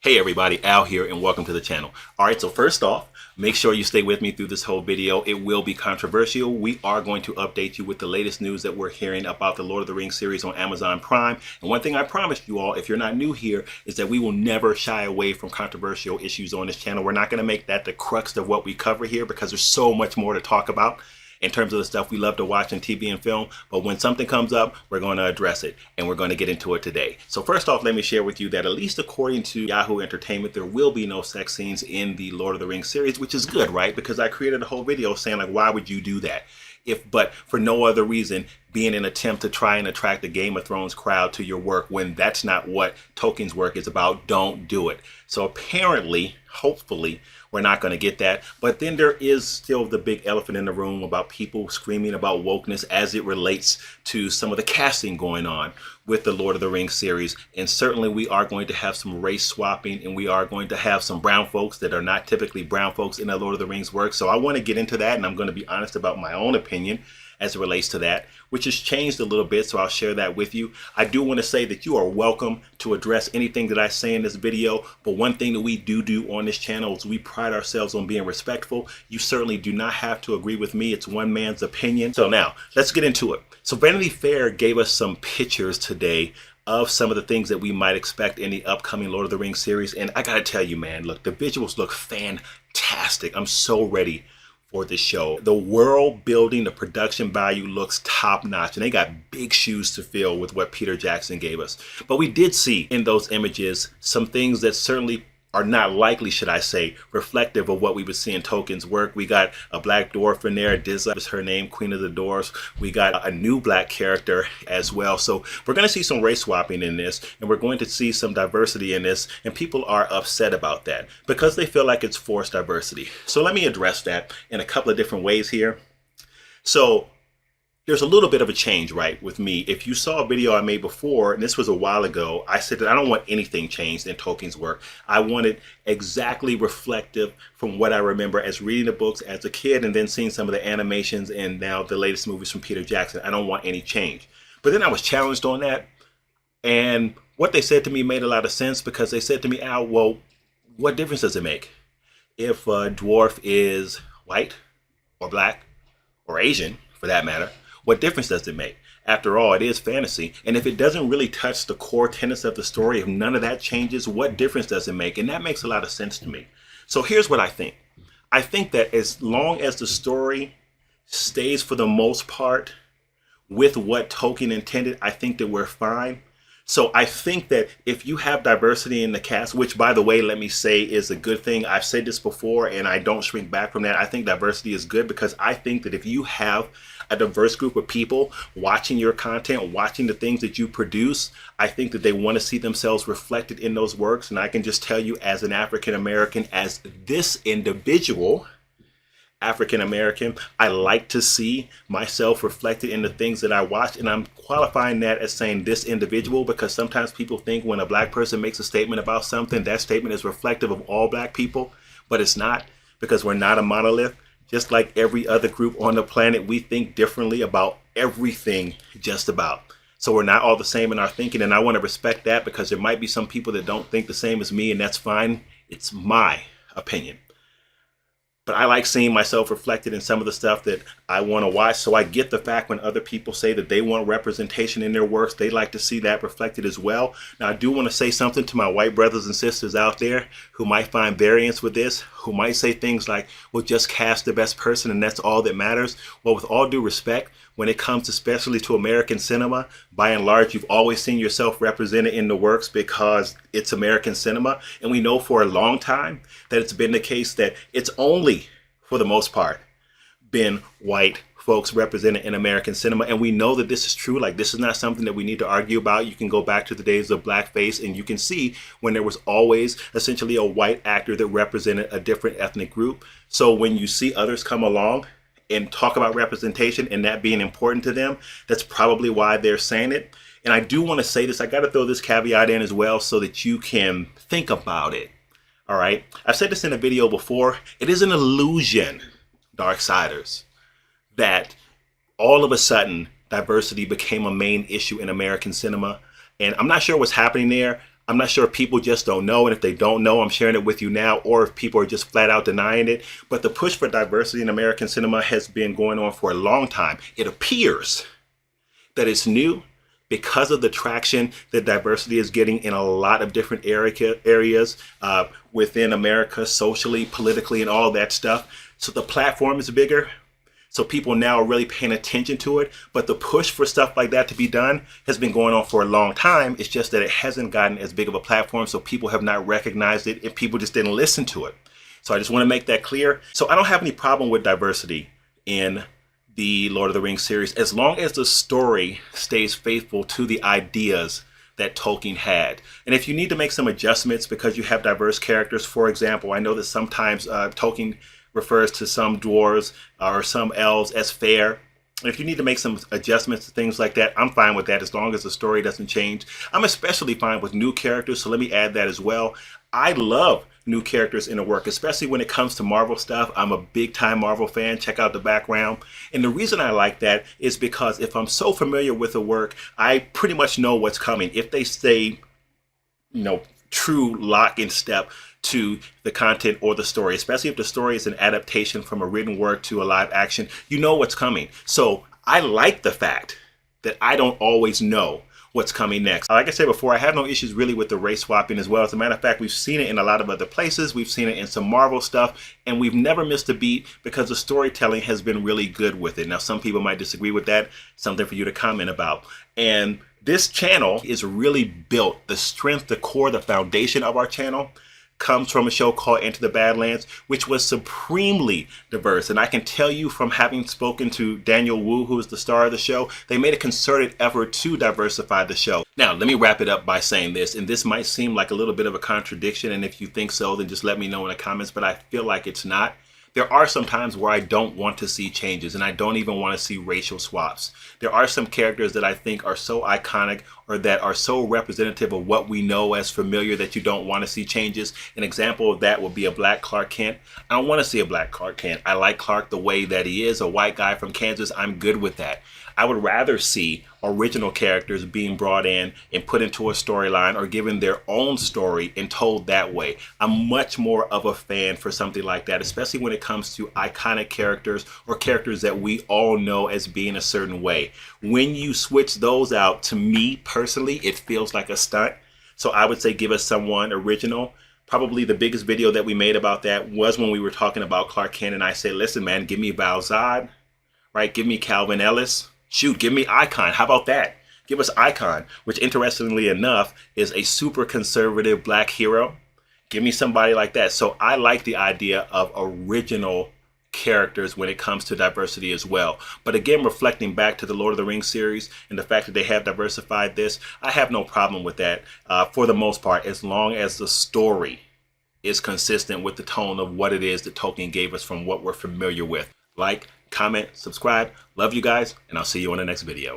Hey everybody, Al here and welcome to the channel. Alright, so first off, make sure you stay with me through this whole video. It will be controversial. We are going to update you with the latest news that we're hearing about the Lord of the Rings series on Amazon Prime. And one thing I promised you all, if you're not new here, is that we will never shy away from controversial issues on this channel. We're not going to make that the crux of what we cover here because there's so much more to talk about in terms of the stuff we love to watch in TV and film. But when something comes up, we're going to address it, and we're going to get into it today. So first off, let me share with you that at least according to Yahoo Entertainment, there will be no sex scenes in the Lord of the Rings series, which is good, right? Because I created a whole video saying, like, why would you do that? But for no other reason, being an attempt to try and attract the Game of Thrones crowd to your work when that's not what Tolkien's work is about, don't do it. So apparently, hopefully, we're not going to get that. But then there is still the big elephant in the room about people screaming about wokeness as it relates to some of the casting going on with the Lord of the Rings series. And certainly we are going to have some race swapping, and we are going to have some brown folks that are not typically brown folks in the Lord of the Rings work. So I want to get into that, and I'm going to be honest about my own opinion as it relates to that, which has changed a little bit, so I'll share that with you. I do want to say that you are welcome to address anything that I say in this video, but one thing that we do on this channel is we pride ourselves on being respectful. You certainly do not have to agree with me. It's one man's opinion. So now, let's get into it. So Vanity Fair gave us some pictures today of some of the things that we might expect in the upcoming Lord of the Rings series, and I gotta tell you, man, look, the visuals look fantastic. I'm so ready for this show. The world building, the production value looks top notch, and they got big shoes to fill with what Peter Jackson gave us. But we did see in those images some things that certainly are not likely, should I say, reflective of what we would see in Tolkien's work. We got a black dwarf in there. Dizza is her name, Queen of the Dwarfs. We got a new black character as well. So we're going to see some race swapping in this, and we're going to see some diversity in this, and people are upset about that because they feel like it's forced diversity. So let me address that in a couple of different ways here. So there's a little bit of a change, right, with me. If you saw a video I made before, and this was a while ago, I said that I don't want anything changed in Tolkien's work. I want it exactly reflective from what I remember as reading the books as a kid and then seeing some of the animations and now the latest movies from Peter Jackson. I don't want any change. But then I was challenged on that, and what they said to me made a lot of sense because they said to me, Al, well, what difference does it make if a dwarf is white or black or Asian, for that matter? What difference does it make? After all, it is fantasy. And if it doesn't really touch the core tenets of the story, if none of that changes, what difference does it make? And that makes a lot of sense to me. So here's what I think. I think that as long as the story stays for the most part with what Tolkien intended, I think that we're fine. So I think that if you have diversity in the cast, which, by the way, let me say is a good thing. I've said this before and I don't shrink back from that. I think diversity is good because I think that if you have a diverse group of people watching your content, watching the things that you produce, I think that they want to see themselves reflected in those works. And I can just tell you, as an African American, as this individual African American, I like to see myself reflected in the things that I watch, and I'm qualifying that as saying this individual because sometimes people think when a black person makes a statement about something, that statement is reflective of all black people, but it's not, because we're not a monolith. Just like every other group on the planet, we think differently about everything, just about. So we're not all the same in our thinking, and I want to respect that because there might be some people that don't think the same as me, and that's fine. It's my opinion. But I like seeing myself reflected in some of the stuff that I want to watch. So I get the fact when other people say that they want representation in their works, they like to see that reflected as well. Now, I do want to say something to my white brothers and sisters out there who might find variance with this, who might say things like, well, just cast the best person and that's all that matters. Well, with all due respect, when it comes especially to American cinema, by and large, you've always seen yourself represented in the works because it's American cinema. And we know for a long time that it's been the case that it's only, for the most part, been white folks represented in American cinema. And we know that this is true. Like, this is not something that we need to argue about. You can go back to the days of blackface and you can see when there was always essentially a white actor that represented a different ethnic group. So when you see others come along and talk about representation and that being important to them, that's probably why they're saying it. And I do want to say this, I got to throw this caveat in as well so that you can think about it. All right. I've said this in a video before. It is an illusion, Darksiders, that all of a sudden diversity became a main issue in American cinema. And I'm not sure what's happening there. I'm not sure if people just don't know, and if they don't know, I'm sharing it with you now, or if people are just flat out denying it. But the push for diversity in American cinema has been going on for a long time. It appears that it's new because of the traction that diversity is getting in a lot of different areas within America, socially, politically, and all of that stuff. So the platform is bigger. So people now are really paying attention to it. But the push for stuff like that to be done has been going on for a long time. It's just that it hasn't gotten as big of a platform. So people have not recognized it and people just didn't listen to it. So I just want to make that clear. So I don't have any problem with diversity in the Lord of the Rings series, as long as the story stays faithful to the ideas that Tolkien had. And if you need to make some adjustments because you have diverse characters, for example, I know that sometimes Tolkien refers to some dwarves or some elves as fair. And if you need to make some adjustments to things like that, I'm fine with that as long as the story doesn't change. I'm especially fine with new characters, so let me add that as well. I love new characters in the work, especially when it comes to Marvel stuff. I'm a big time Marvel fan. Check out the background. And the reason I like that is because if I'm so familiar with the work, I pretty much know what's coming. If they stay, true lock in step to the content or the story, especially if the story is an adaptation from a written work to a live action, you know what's coming. So I like the fact that I don't always know what's coming next. Like I said before, I have no issues really with the race swapping as well. As a matter of fact, we've seen it in a lot of other places. We've seen it in some Marvel stuff, and we've never missed a beat because the storytelling has been really good with it. Now, some people might disagree with that. Something for you to comment about. And this channel is really built, the strength, the core, the foundation of our channel comes from a show called Into the Badlands, which was supremely diverse. And I can tell you from having spoken to Daniel Wu, who is the star of the show, they made a concerted effort to diversify the show. Now, let me wrap it up by saying this, and this might seem like a little bit of a contradiction, and if you think so, then just let me know in the comments, but I feel like it's not. There are some times where I don't want to see changes, and I don't even want to see racial swaps. There are some characters that I think are so iconic or that are so representative of what we know as familiar that you don't want to see changes. An example of that would be a black Clark Kent. I don't want to see a black Clark Kent. I like Clark the way that he is, a white guy from Kansas. I'm good with that. I would rather see original characters being brought in and put into a storyline or given their own story and told that way. I'm much more of a fan for something like that, especially when it comes to iconic characters or characters that we all know as being a certain way. When you switch those out, to me personally, it feels like a stunt. So I would say give us someone original. Probably the biggest video that we made about that was when we were talking about Clark Kent, and I said, listen, man, give me Val Zod, right? Give me Calvin Ellis. Shoot, give me Icon. How about that? Give us Icon, which interestingly enough is a super conservative black hero. Give me somebody like that. So I like the idea of original characters when it comes to diversity as well. But again, reflecting back to the Lord of the Rings series and the fact that they have diversified this, I have no problem with that for the most part, as long as the story is consistent with the tone of what it is that Tolkien gave us from what we're familiar with. Like, comment, subscribe. Love you guys, and I'll see you on the next video.